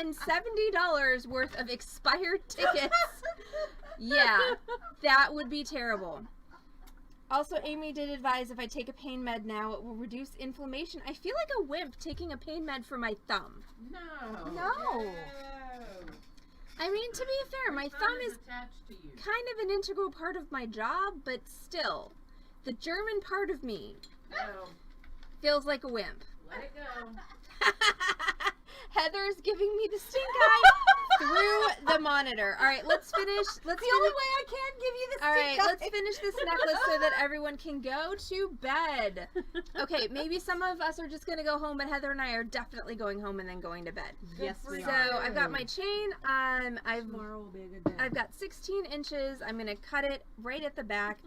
$170 worth of expired tickets. Yeah, that would be terrible. Also, Amy did advise if I take a pain med now, it will reduce inflammation. I feel like a wimp taking a pain med for my thumb. No. No. I mean, to be fair, my thumb is attached to you. kind of an integral part of my job, but still, the German part of me No. feels like a wimp. Let it go. Heather's giving me the stink eye through the monitor. All right, let's finish. Let's The only finish. way I can give you this. All right, stink let's eye. finish this necklace so that everyone can go to bed. Okay, maybe some of us are just gonna go home, but Heather and I are definitely going home and then going to bed. Yes, Good we for So are. I've got my chain. Tomorrow will be a good day. I've got 16 inches. I'm gonna cut it right at the back,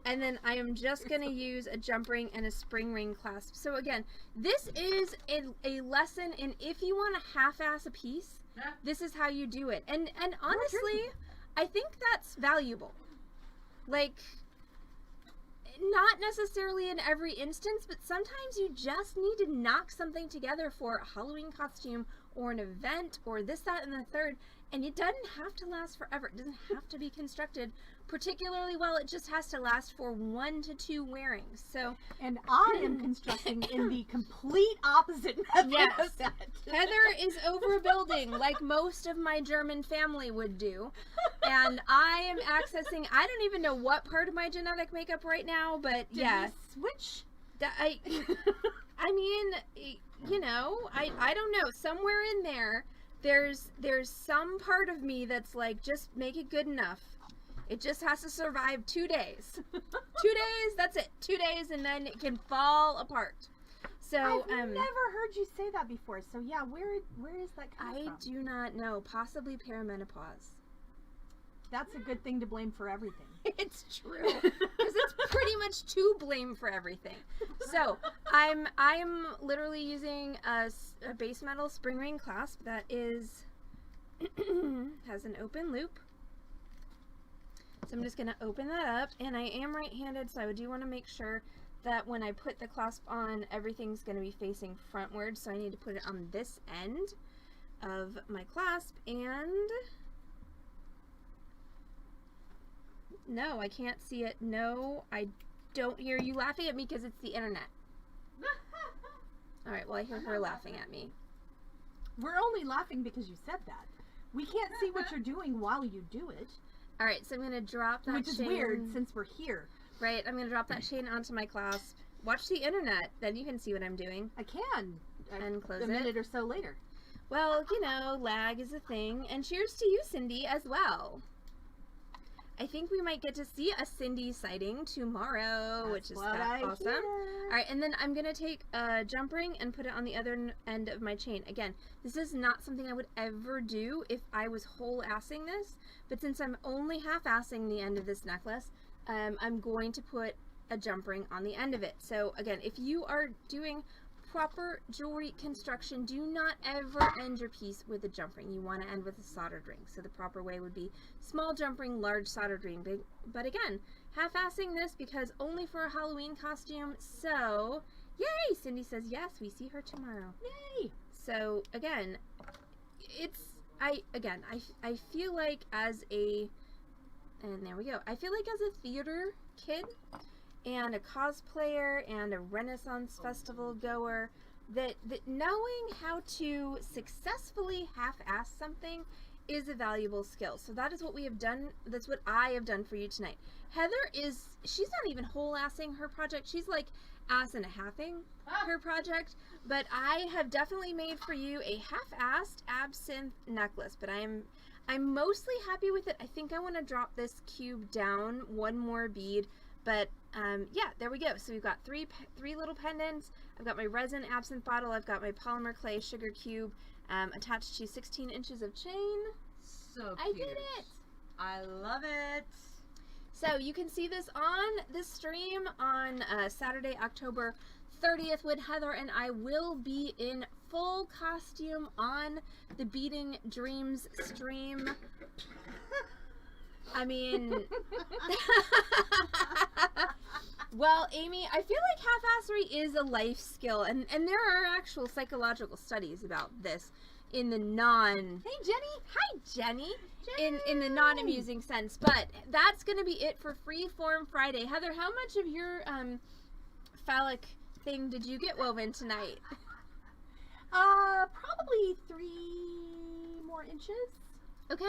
and then I am just gonna use a jump ring and a spring ring clasp. So again, this is a lesson in if you want to half-ass a piece, this is how you do it. And honestly, I think that's valuable. Like, not necessarily in every instance, but sometimes you just need to knock something together for a Halloween costume or an event or this, that, and the third. And it doesn't have to last forever. It doesn't have to be constructed particularly well. It just has to last for 1 to 2 wearings. So And I am constructing in the complete opposite method Yes. of that. Heather is overbuilding like most of my German family would do. And I am accessing, I don't even know what part of my genetic makeup right now, but Did yeah. we switch? I mean, you know, I don't know. Somewhere in there's some part of me that's like, just make it good enough. It just has to survive 2 days. 2 days, that's it. 2 days, and then it can fall apart. So, I've never heard you say that before. So yeah, where is that coming I from? do not know. Possibly perimenopause. That's a good thing to blame for everything. It's true, because it's pretty much to blame for everything. So I'm literally using a base metal spring ring clasp that is has an open loop. So I'm just gonna open that up, and I am right-handed, so I do want to make sure that when I put the clasp on, everything's gonna be facing frontward. So I need to put it on this end of my clasp, and no, I can't see it. No, I don't hear you laughing at me because it's the internet. All right, well, I hear her laughing at me. We're only laughing because you said that. We can't see what you're doing while you do it, All right, so I'm gonna drop that which is chain. weird since we're here. Right, I'm gonna drop that chain onto my clasp. Watch the internet, then you can see what I'm doing. I can. And close a it. minute or so later. Well, you know, lag is a thing. And cheers to you, Cindy, as well. I think we might get to see a Cindy sighting tomorrow, which is what I awesome. hear. All right, and then I'm going to take a jump ring and put it on the other end of my chain. Again, this is not something I would ever do if I was whole-assing this, but since I'm only half-assing the end of this necklace, I'm going to put a jump ring on the end of it. So again, if you are doing proper jewelry construction, do not ever end your piece with a jump ring. You want to end with a soldered ring. So the proper way would be small jump ring, large soldered ring. But again, half-assing this because only for a Halloween costume. So, yay! Cindy says yes, we see her tomorrow. Yay! So again, I feel like as a, and there we go. I feel like as a theater kid and a cosplayer and a Renaissance festival goer, that knowing how to successfully half-ass something is a valuable skill. So that is what we have done. That's what I have done for you tonight. Heather she's not even whole-assing her project. She's like ass and a halfing her project. But I have definitely made for you a half-assed absinthe necklace. But I'm mostly happy with it. I think I want to drop this cube down one more bead. But yeah, there we go. So we've got three little pendants. I've got my resin absinthe bottle. I've got my polymer clay sugar cube attached to 16 inches of chain. So cute. I did it. I love it. So you can see this on this stream on Saturday, October 30th, when Heather and I will be in full costume on the Beading Dreams stream. I mean, well, Amy, I feel like half-assery is a life skill, and there are actual psychological studies about this in the non... Hey, Jenny. Hi, Jenny. In the non-amusing sense, but that's going to be it for Freeform Friday. Heather, how much of your phallic thing did you get woven tonight? Probably 3 more inches. Okay.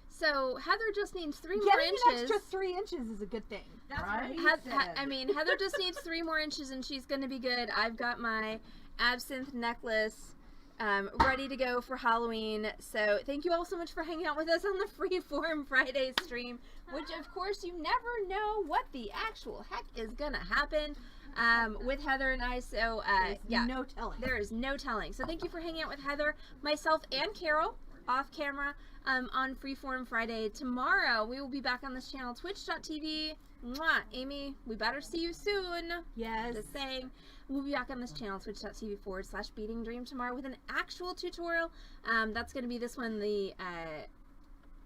So Heather just needs 3 more Getting inches. an extra 3 inches is a good thing. That's Right? what he said. I mean, Heather just needs 3 more inches and she's going to be good. I've got my absinthe necklace ready to go for Halloween. So thank you all so much for hanging out with us on the Freeform Friday stream, which of course you never know what the actual heck is going to happen with Heather and I. So yeah, No telling. there is no telling. So thank you for hanging out with Heather, myself, and Carol off camera on Freeform Friday. Tomorrow we will be back on this channel, twitch.tv. Mwah. Amy, we better see you soon. Yes. Just saying. We'll be back on this channel, twitch.tv/Beading Dream tomorrow with an actual tutorial. That's going to be this one, the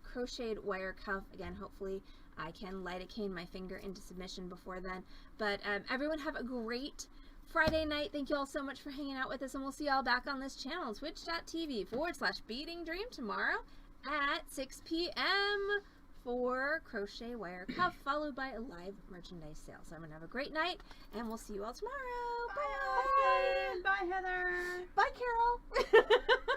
crocheted wire cuff. Again, hopefully I can lidocaine my finger into submission before then. But everyone have a great Friday night. Thank you all so much for hanging out with us, and we'll see you all back on this channel, twitch.tv/Beading Dream tomorrow at 6 p.m. for crochet wire cuff, followed by a live merchandise sale. So I'm going to have a great night, and we'll see you all tomorrow. Bye, Allison. Bye, Heather. Bye, Carol.